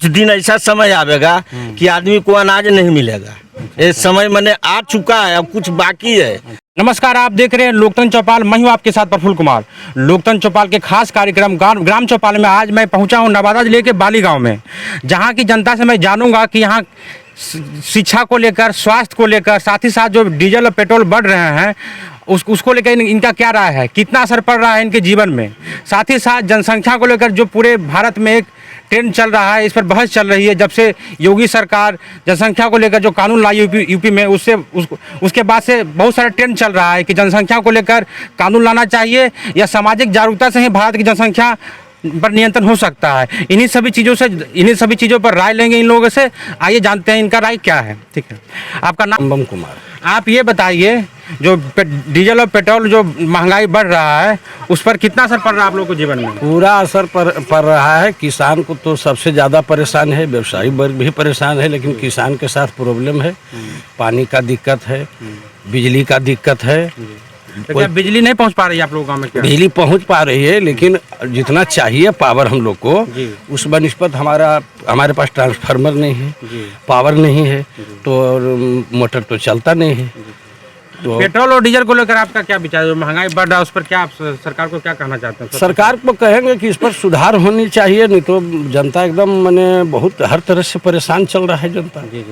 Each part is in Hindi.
दिन ऐसा समय आवेगा कि आदमी को अनाज नहीं मिलेगा। ये समय मैंने आ चुका है, अब कुछ बाकी है। नमस्कार, आप देख रहे हैं लोकतंत्र चौपाल। मैं हूं आपके साथ प्रफुल्ल कुमार। लोकतंत्र चौपाल के खास कार्यक्रम ग्राम चौपाल में आज मैं पहुंचा हूं नवादा जिले के बाली गांव में, जहां की जनता से मैं जानूंगा कि यहां शिक्षा को लेकर, स्वास्थ्य को लेकर, साथ ही साथ जो डीजल और पेट्रोल बढ़ रहे हैं उसको लेकर इनका क्या राय है, कितना असर पड़ रहा है इनके जीवन में। साथ ही साथ जनसंख्या को लेकर जो पूरे भारत में एक ट्रेंड चल रहा है, इस पर बहस चल रही है। जब से योगी सरकार जनसंख्या को लेकर जो कानून लाई यूपी में, उसके बाद से बहुत सारा ट्रेंड चल रहा है कि जनसंख्या को लेकर कानून लाना चाहिए या सामाजिक जागरूकता से ही भारत की जनसंख्या पर नियंत्रण हो सकता है। इन्हीं सभी चीज़ों पर राय लेंगे इन लोगों से। आइए जानते हैं इनका राय क्या है। ठीक है, आपका नाम? बम कुमार। आप ये बताइए, जो डीजल और पेट्रोल जो महंगाई बढ़ रहा है उस पर कितना असर पड़ रहा है आप लोगों को जीवन में? पूरा असर पड़ रहा है। किसान को तो सबसे ज़्यादा परेशान है, व्यवसायी वर्ग भी परेशान है, लेकिन किसान के साथ प्रॉब्लम है। पानी का दिक्कत है, बिजली का दिक्कत है। तो क्या बिजली नहीं पहुंच पा रही है आप लोगों में? क्या बिजली पहुंच पा रही है, लेकिन जितना चाहिए पावर हम लोग को, उस बनिस्पत हमारे पास ट्रांसफार्मर नहीं है, पावर नहीं है, तो मोटर तो चलता नहीं है। तो पेट्रोल और डीजल को लेकर आपका क्या विचार है? जो महंगाई बढ़ रहा है उस पर क्या आप सरकार को क्या कहना चाहते हैं? सरकार को कहेंगे कि इस पर सुधार होनी चाहिए, नहीं तो जनता एकदम माने बहुत हर तरह से परेशान चल रहा है जनता। जी।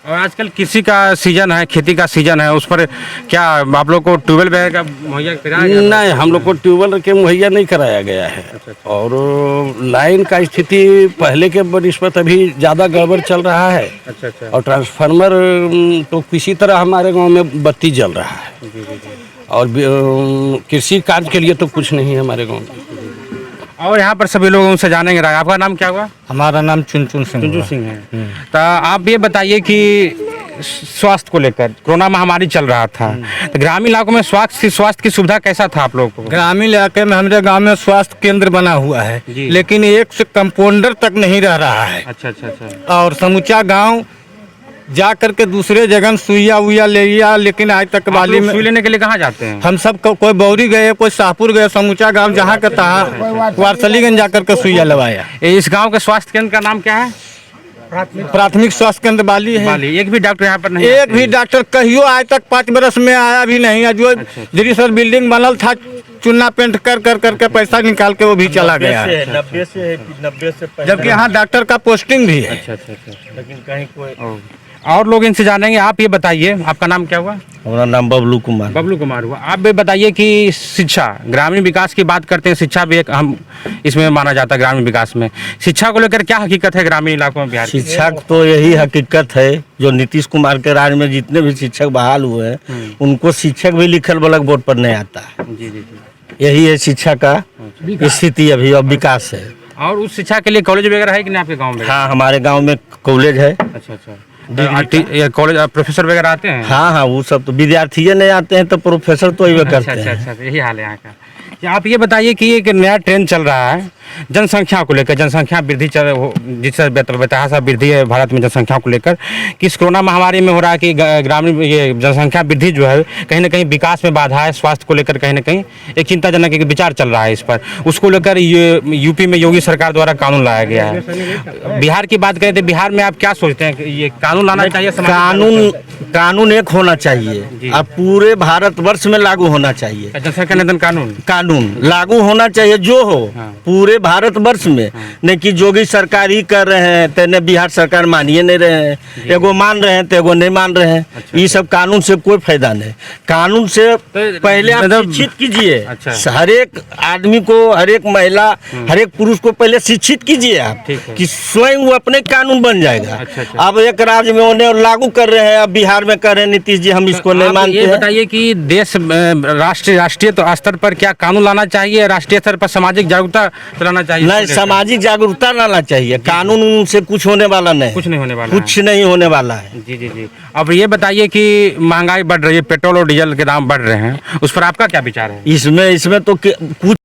और आजकल कृषि का सीजन है, खेती का सीजन है, उस पर क्या आप लोग को ट्यूबवेल वगैरह का मुहैया कराया गया? नहीं, हम लोग को ट्यूबवेल के मुहैया नहीं कराया गया है। अच्छा। और लाइन का स्थिति पहले के बनिस्पत अभी ज़्यादा गड़बड़ चल रहा है। अच्छा। और ट्रांसफार्मर तो किसी तरह हमारे गांव में बत्ती जल रहा है। जी। और कृषि कार्य के लिए तो कुछ नहीं है हमारे गाँव में। और यहाँ पर सभी लोगों से जानेंगे। आपका नाम क्या हुआ? हमारा नाम चुनचुन सिंह है। तो आप ये बताइए कि स्वास्थ्य को लेकर कोरोना महामारी चल रहा था, तो ग्रामीण इलाकों में स्वास्थ्य की सुविधा कैसा था आप लोगों को? ग्रामीण इलाके में हमारे गांव में स्वास्थ्य केंद्र बना हुआ है, लेकिन एक से कंपाउंडर तक नहीं रह रहा है। अच्छा। और समूचा गांव जा करके दूसरे जगह सुइया ले लिया, लेकिन आज तक बाली में सुई लेने के लिए कहाँ जाते हैं? हम सब कोई बौरी गए, कोई शाहपुर गए, समूचा गांव जहाँ का तहाँ वारसलीगंज जाकर के सुइया लगवाया। इस गांव के स्वास्थ्य केंद्र का नाम क्या है? प्राथमिक स्वास्थ्य केंद्र बाली है। एक भी डॉक्टर यहाँ पर नहीं? एक भी डॉक्टर कहियो आज तक 5 बरस में आया भी नहीं है। जो सर बिल्डिंग बनल था, चुना पेंट कर पैसा निकाल के वो भी चला गया है। 90 से जबकि यहाँ डॉक्टर का पोस्टिंग भी है। अच्छा। लेकिन कहीं कोई और लोग इनसे जानेंगे। आप ये बताइए, आपका नाम क्या हुआ? हमारा नाम बबलू कुमार हुआ। आप ये बताइए कि शिक्षा, ग्रामीण विकास की बात करते हैं, शिक्षा भी एक हम इसमें माना जाता है ग्रामीण विकास में। शिक्षा को लेकर क्या हकीकत है ग्रामीण इलाकों में बिहार? शिक्षा तो यही हकीकत है, जो नीतीश कुमार के राज में जितने भी शिक्षक बहाल हुए हैं, उनको शिक्षक भी लिखल ब्लैक बोर्ड पर नहीं आता है। जी। यही है शिक्षा का स्थिति अभी, अब विकास है। और उस शिक्षा के लिए कॉलेज वगैरह है कि नहीं आपके गाँव में? हाँ, हमारे गाँव में कॉलेज है। अच्छा। कॉलेज प्रोफेसर वगैरह आते हैं? हाँ, वो सब तो विद्यार्थी नहीं आते हैं, तो प्रोफेसर तो ये करते हैं। अच्छा, यही हाल है यहाँ का। आप ये बताइए कि एक नया ट्रेंड चल रहा है जनसंख्या को लेकर, जनसंख्या वृद्धि जिससे बेतहाशा वृद्धि है भारत में जनसंख्या को लेकर, कि इस कोरोना महामारी में हो रहा है कि ग्रामीण ये जनसंख्या वृद्धि जो है कहीं ना कहीं विकास में बाधा है। स्वास्थ्य को लेकर कहीं ना कहीं एक चिंताजनक एक विचार चल रहा है इस पर। उसको लेकर यूपी में योगी सरकार द्वारा कानून लाया गया है। बिहार की बात करें तो बिहार में आप क्या सोचते हैं कि ये कानून लाना चाहिए? कानून एक होना चाहिए, अब पूरे भारतवर्ष में लागू होना चाहिए। जनसंख्या नियंत्रण कानून लागू होना चाहिए, जो हो पूरे भारतवर्ष में। नहीं कि जोगी सरकार ही कर रहे हैं, तेने बिहार सरकार मानिए नहीं रहे हैं, एगो मान रहे हैं तो एगो नहीं मान रहे हैं। ये सब कानून से कोई फायदा नहीं। कानून से पहले आप शिक्षित कीजिए। हर एक आदमी को, हर एक महिला, हर एक पुरुष को पहले शिक्षित कीजिए आप, कि स्वयं वो अपने कानून बन जाएगा। अब एक राज्य में उन्हें लागू कर रहे हैं, अब बिहार में कर रहे हैं नीतीश जी, हम इसको नहीं मानते। ये बताइए कि देश राष्ट्रीय स्तर पर क्या कानून लाना चाहिए, राष्ट्रीय स्तर पर सामाजिक जागरूकता चलाना चाहिए? नहीं, सामाजिक जागरूकता लाना चाहिए, कानून से कुछ होने वाला नहीं। कुछ नहीं होने वाला है। जी। अब ये बताइए कि महंगाई बढ़ रही है, पेट्रोल और डीजल के दाम बढ़ रहे हैं, उस पर आपका क्या विचार है? इसमें तो कुछ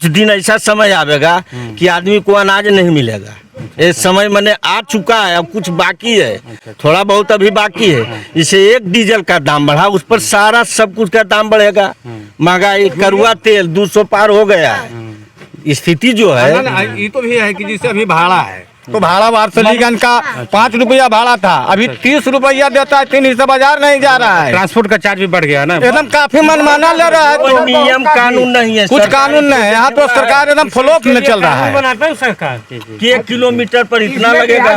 कुछ दिन ऐसा समय आवेगा कि आदमी को अनाज नहीं मिलेगा। ये समय मैंने आ चुका है, अब कुछ बाकी है, थोड़ा बहुत अभी बाकी है। इसे एक डीजल का दाम बढ़ा, उस पर सारा सब कुछ का दाम बढ़ेगा। महंगाई, करुआ तेल 200 पार हो गया है। स्थिति जो है ये तो भी है कि जैसे अभी भाड़ा है तो भाड़ा वार्षिकगंज का 5 रुपया भाड़ा था, अभी 30 रुपया देता है। 3 से बाजार नहीं जा रहा है। ट्रांसपोर्ट का चार्ज भी बढ़ गया ना, एकदम काफी मनमाना ले रहा है। कोई तो नियम कानून नहीं है, कुछ कानून नहीं है यहाँ, तो सरकार एकदम फ्लॉप में चल रहा है। कि 1 किलोमीटर पर इतना लगेगा।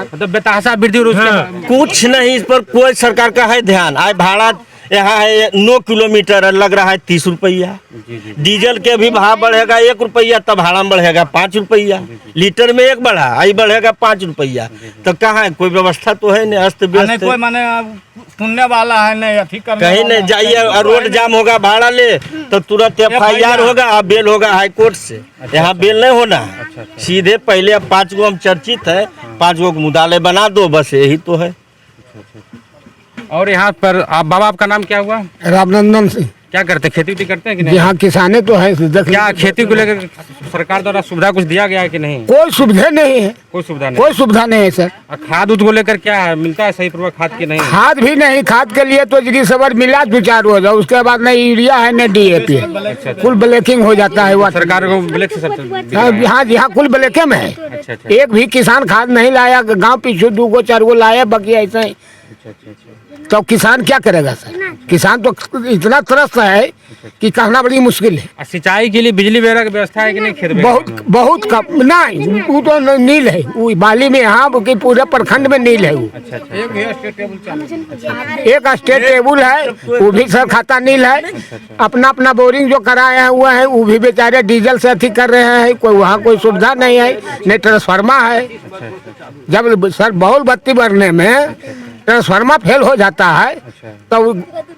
मतलब बेतहाशा वृद्धि और उसके कुछ नहीं, इस पर कोई सरकार का है ध्यान। आज भाड़ा यहाँ है 9 किलोमीटर है, लग रहा है 30 रुपया। डीजल के भी भाव बढ़ेगा 1 रुपया, तब भाड़ा में बढ़ेगा 5 रुपया। लीटर में 1 बढ़ा, आई बढ़ेगा 5 रुपया। तो कहाँ है, कोई व्यवस्था तो है नहीं, अस्त व्यस्त कोई माने सुनने वाला है नहीं, अथी करने कहीं वाला नहीं जाइए और रोड जाम होगा, भाड़ा ले तो तुरंत FIR होगा, बेल होगा हाई कोर्ट से। यहाँ बेल नहीं होना है, सीधे पहले अब 5 गो हम चर्चित है, 5 गो मुदाले बना दो, बस यही तो है। और यहाँ पर आप बाबा, आपका नाम क्या हुआ? रामनंदन सिंह। क्या करते, खेती उती करते हैं कि नहीं? यहाँ किसाने तो है। क्या खेती को लेकर सरकार द्वारा सुविधा कुछ दिया गया है कि नहीं? कोई सुविधा नहीं है, कोई सुविधा नहीं। कोई सुविधा नहीं है सर। और खाद उद को लेकर क्या है, मिलता है सही पूर्वक खाद की नहीं? खाद भी नहीं, खाद के लिए तो जिस सबर मिला 2-4 रोज, उसके बाद न यूरिया है न DAP है, कुल ब्लैकिंग हो जाता है। वो सरकार को ब्लैक से सब हाँ, यहाँ कुल ब्लैके में है। अच्छा अच्छा एक भी किसान खाद नहीं लाया, गांव पीछे 2 गो 4 गो लाया, बाकी ऐसा ही। तो किसान क्या करेगा सर? किसान तो इतना त्रस्त है कि कहना बड़ी मुश्किल है। और सिंचाई के लिए बिजली वगैरह की व्यवस्था है कि नहीं खेत में? बहुत कम नहीं, वो तो नील है, वो बाली में यहाँ कि पूरे प्रखंड में नील है। वो अच्छा अच्छा एक स्टेट टेबल है, वो भी सर खाता नील है। अपना अपना बोरिंग जो कराया हुआ है, वो भी बेचारे डीजल से अथी कर रहे हैं। कोई वहाँ कोई सुविधा नहीं है, न ट्रांसफार्मर है। जब सर बहुल बत्ती भरने में ट्रांसफार्मर फेल हो जाता है तो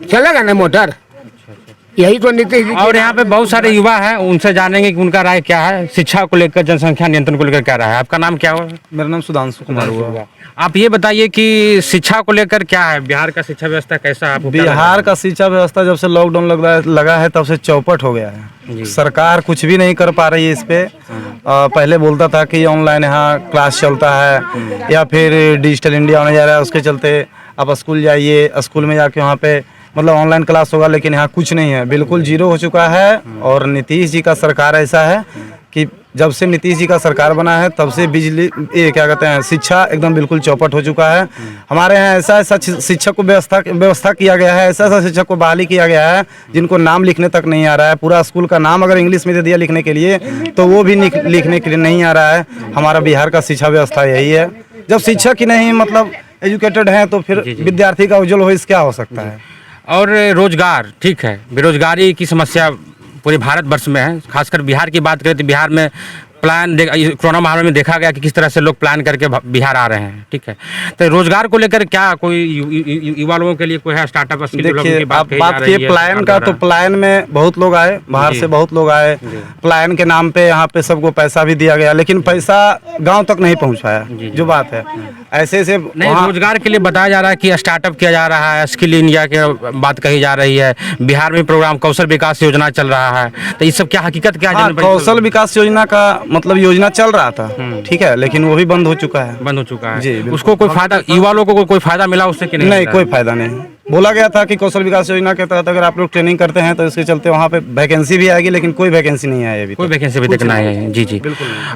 चलेगा ना मोटर। यही तो नीतीश जी। और यहाँ पे बहुत सारे युवा हैं, उनसे जानेंगे कि उनका राय क्या है शिक्षा को लेकर, जनसंख्या नियंत्रण को लेकर क्या राय है। आपका नाम क्या हुआ? मेरा नाम सुधांशु कुमार हुआ। आप ये बताइए कि शिक्षा को लेकर क्या है, बिहार का शिक्षा व्यवस्था कैसा है आपको? बिहार का शिक्षा व्यवस्था जब से लॉकडाउन लगा है तब से चौपट हो गया है। सरकार कुछ भी नहीं कर पा रही है इस पे। पहले बोलता था कि ऑनलाइन यहाँ क्लास चलता है या फिर डिजिटल इंडिया होने जा रहा है, उसके चलते आप स्कूल जाइए, स्कूल में जाके वहाँ पे मतलब ऑनलाइन क्लास होगा, लेकिन यहाँ कुछ नहीं है, बिल्कुल जीरो हो चुका है। और नीतीश जी का सरकार ऐसा है कि जब से नीतीश जी का सरकार बना है तब से बिजली ये क्या कहते हैं शिक्षा एकदम बिल्कुल चौपट हो चुका है। हमारे यहाँ ऐसा शिक्षक को व्यवस्था किया गया है, ऐसा शिक्षक को बहाली किया गया है जिनको नाम लिखने तक नहीं आ रहा है। पूरा स्कूल का नाम अगर इंग्लिश में दे दिया लिखने के लिए तो वो भी लिखने के लिए नहीं आ रहा है। हमारा बिहार का शिक्षा व्यवस्था यही है। जब शिक्षक ही नहीं मतलब एजुकेटेड हैं तो फिर विद्यार्थी का उज्जवल भविष्य क्या हो सकता है। और रोजगार, ठीक है, बेरोजगारी की समस्या पूरे भारतवर्ष में है। खासकर बिहार की बात करें तो बिहार में प्लान कोरोना महामारी में देखा गया कि किस तरह से लोग प्लान करके बिहार आ रहे हैं, ठीक है। तो रोजगार को लेकर क्या कोई युवा लोगों के लिए कोई है स्टार्टअप? देखिए आप बात किए प्लान का, तो प्लान में बहुत लोग आए, बाहर से बहुत लोग आए। प्लान के नाम पे यहाँ पे सबको पैसा भी दिया गया, लेकिन पैसा गांव तक नहीं पहुँचाया। जो बात है ऐसे नहीं, रोजगार के लिए बताया जा रहा है कि स्टार्टअप किया जा रहा है, स्किल इंडिया की बात कही जा रही है। बिहार में प्रोग्राम कौशल विकास योजना चल रहा है, तो ये सब क्या हकीकत क्या है? कौशल विकास योजना का मतलब योजना चल रहा था, ठीक है, लेकिन वो भी बंद हो चुका है। बंद हो चुका है जी। उसको कोई फायदा, युवा लोगों को कोई फायदा मिला उससे कि नहीं? कोई फायदा नहीं। बोला गया था कि कौशल विकास योजना के तहत अगर आप लोग ट्रेनिंग करते हैं तो इसके चलते वहाँ पे वैकेंसी भी आएगी, लेकिन कोई वैकेंसी नहीं आई अभी। कोई वैकेंसी अभी तक नहीं है। जी जी।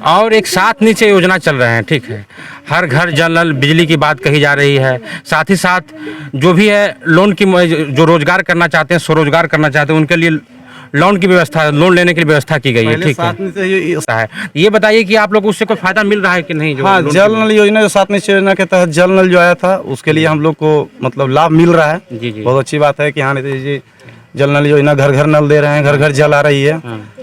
और एक साथ नीचे योजना चल रहे हैं, ठीक है, हर घर जल नल बिजली की बात कही जा रही है। साथ ही साथ जो भी है लोन की, जो रोजगार करना चाहते हैं, स्वरोजगार करना चाहते हैं, उनके लिए लोन की व्यवस्था, लोन लेने के लिए व्यवस्था की गई है, ठीक है। ये बताइए कि आप लोग उससे कोई फायदा मिल रहा है कि नहीं? हाँ, जल नल योजना, जो सात निश्चय योजना के तहत जल नल जो आया था उसके लिए हम लोग को मतलब लाभ मिल रहा है। जी जी। बहुत अच्छी बात है कि हाँ नीतीश जी जल नल योजना घर घर नल दे रहे हैं, घर घर जल आ रही है,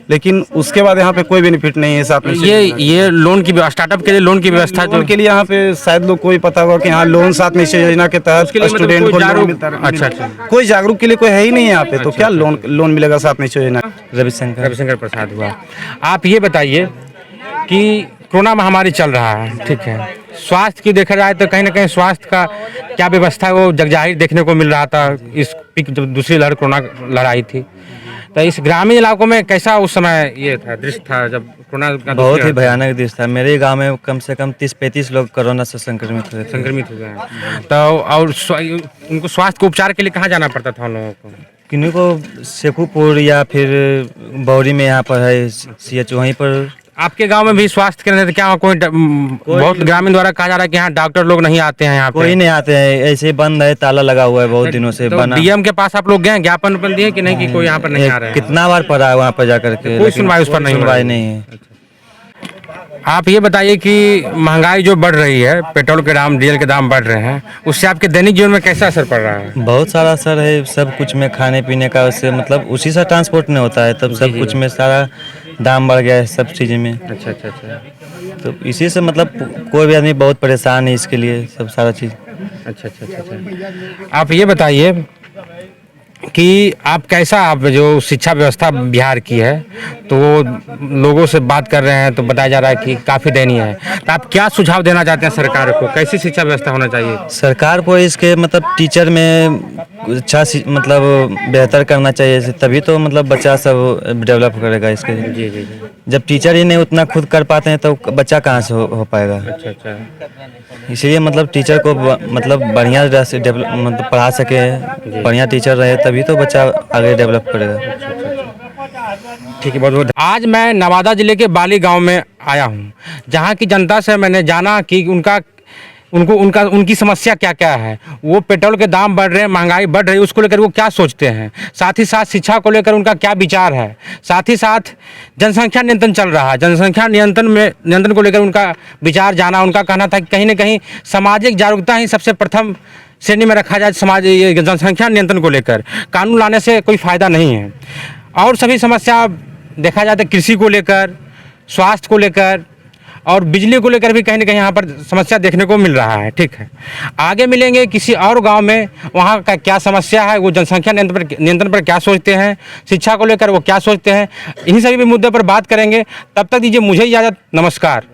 लेकिन उसके बाद यहाँ पे कोई बेनिफिट नहीं है। साथ में ये लोन की, स्टार्टअप के लिए लोन की व्यवस्था के लिए यहाँ पे शायद लोग कोई पता होगा कि हाँ लोन साथ निश्चय योजना के तहत स्टूडेंट को लोन मिलता है। अच्छा अच्छा। कोई जागरूक के लिए कोई है ही नहीं यहाँ पे, तो क्या लोन मिलेगा साथ निश्चय योजना? रविशंकर प्रसाद हुआ। आप ये बताइए कि कोरोना महामारी चल रहा है, ठीक है, स्वास्थ्य की देखा जाए तो कहीं ना कहीं स्वास्थ्य का क्या व्यवस्था है वो जगजाहिर देखने को मिल रहा था। इस जब दूसरी लहर कोरोना लड़ाई थी तो इस ग्रामीण इलाकों में कैसा उस समय ये था, दृश्य था जब कोरोना का बहुत दूसरी ही लहर भयानक दृश्य था। मेरे गांव में कम से कम 30-35 लोग कोरोना से संक्रमित हुए थे। संक्रमित हो गए हैं। तो और उनको स्वास्थ्य के उपचार के लिए कहाँ जाना पड़ता था उन लोगों को? किन्हीं को शेखुपुर या फिर बौरी में यहाँ पर है CH, वहीं पर। आपके गांव में भी स्वास्थ्य केंद्र है? क्या कोई बहुत ग्रामीण द्वारा कहा जा रहा है कि यहाँ डॉक्टर लोग नहीं आते हैं, यहाँ पे कोई नहीं आते हैं, ऐसे बंद है, ताला लगा हुआ है बहुत दिनों से तो बना। DM के पास आप लोग गए, ज्ञापन दिए कि नहीं कि कोई यहाँ पर नहीं आ रहा है? कितना बार पड़ा है वहाँ पर जाकर के, कोई लेकिन सुनवाई उस पर नहीं हो सुनवाई रही। नहीं है। आप ये बताइए कि महंगाई जो बढ़ रही है, पेट्रोल के दाम, डीजल के दाम बढ़ रहे हैं, उससे आपके दैनिक जीवन में कैसा असर पड़ रहा है? बहुत सारा असर है सब कुछ में, खाने पीने का, उससे मतलब उसी से ट्रांसपोर्ट नहीं होता है, तब सब कुछ में सारा दाम बढ़ गया है सब चीज़ में। अच्छा अच्छा अच्छा तो इसी से मतलब कोई भी आदमी बहुत परेशान है इसके लिए, सब सारा चीज़। अच्छा अच्छा अच्छा अच्छा। आप ये बताइए कि आप कैसा, आप जो शिक्षा व्यवस्था बिहार की है तो वो लोगों से बात कर रहे हैं तो बताया जा रहा है कि काफ़ी दयनीय है, तो आप क्या सुझाव देना चाहते हैं सरकार को, कैसी शिक्षा व्यवस्था होना चाहिए? सरकार को इसके मतलब टीचर में अच्छा मतलब बेहतर करना चाहिए, तभी तो मतलब बच्चा सब डेवलप करेगा इसके। जी जी जी। जब टीचर ही नहीं उतना खुद कर पाते हैं तो बच्चा कहाँ से हो पाएगा। अच्छा अच्छा। इसलिए मतलब टीचर को मतलब बढ़िया तरह से मतलब पढ़ा सके, बढ़िया टीचर रहे तभी तो बच्चा आगे डेवलप करेगा। ठीक है, बहुत बहुत। आज मैं नवादा जिले के बाली गांव में आया हूं, जहां की जनता से मैंने जाना कि उनकी समस्या क्या क्या है। वो पेट्रोल के दाम बढ़ रहे हैं, महंगाई बढ़ रही है, उसको लेकर वो क्या सोचते हैं, साथ ही साथ शिक्षा को लेकर उनका क्या विचार है, साथ ही साथ जनसंख्या नियंत्रण चल रहा है, जनसंख्या नियंत्रण को लेकर उनका विचार जाना। उनका कहना था कि कहीं ना कहीं सामाजिक जागरूकता ही सबसे प्रथम श्रेणी में रखा जाए, जनसंख्या नियंत्रण को लेकर कानून लाने से कोई फ़ायदा नहीं है। और सभी समस्या देखा जाए तो कृषि को लेकर, स्वास्थ्य को लेकर और बिजली को लेकर भी कहीं ना कहीं यहाँ पर समस्या देखने को मिल रहा है। ठीक है, आगे मिलेंगे किसी और गांव में, वहाँ का क्या समस्या है, वो जनसंख्या नियंत्रण पर क्या सोचते हैं, शिक्षा को लेकर वो क्या सोचते हैं, इन्हीं सभी मुद्दे पर बात करेंगे। तब तक दीजिए मुझे इजाज़त, नमस्कार।